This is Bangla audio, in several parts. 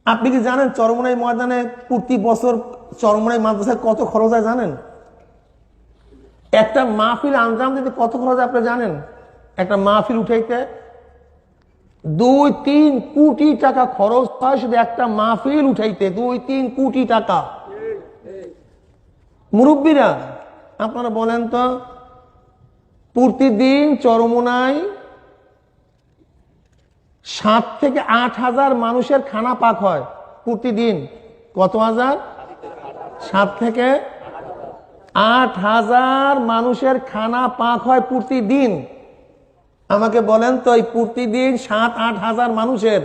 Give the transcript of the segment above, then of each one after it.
আপনি কি জানেন চরমোনাই ময়দানে প্রতি বছর চরমোনাই মাদ্রাসায় কত খরচ হয় জানেন? একটা মাহফিল আঞ্জাম দিতে কত খরচ আপনি জানেন? একটা মাহফিল উঠাইতে 2-3 কোটি টাকা খরচ হয় শুধু একটা মাহফিল উঠাইতে, 2-3 কোটি টাকা। মুরব্বীরা আপনারা বলেন তো, প্রতিদিন চরমোনাই 7 থেকে 8 হাজার মানুষের খানা পাক হয় প্রতিদিন। কত হাজার? 7 থেকে 8 হাজার মানুষের খানা পাক হয় প্রতিদিন। আমাকে বলেন তো, এই প্রতিদিন 7-8 হাজার মানুষের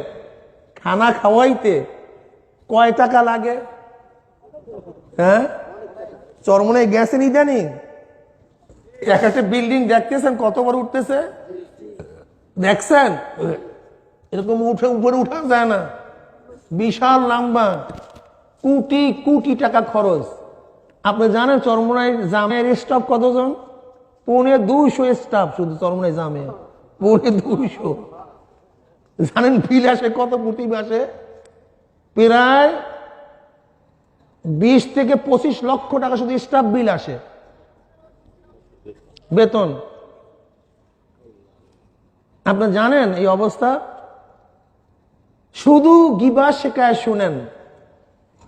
খানা খাওয়াইতে কয় টাকা লাগে? হ্যাঁ, চরমোনাই গেছেন ইদানিং? এক একটা বিল্ডিং দেখতেছেন কত বড় উঠতেছে, দেখছেন? এরকম উঠে উপরে উঠা যায় না, বিশাল লম্বা, কোটি কোটি টাকা খরচ। আপনি জানেন চরমোনাই জামের স্টাফ কতজন? 250 স্টাফ শুধু চরমোনাই জামে, 250। জানেন বিল আসে কত? প্রতি মাসে প্রায় 20 থেকে 25 লক্ষ টাকা শুধু স্টাফ বিল আসে, বেতন। আপনি জানেন এই অবস্থা? শুধু গিবাস শেখায় শুনেন,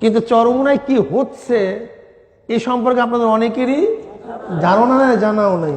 কিন্তু চরমোনাই কি হচ্ছে এই সম্পর্কে আপনাদের অনেকেরই ধারণা নেই, জানাও নেই।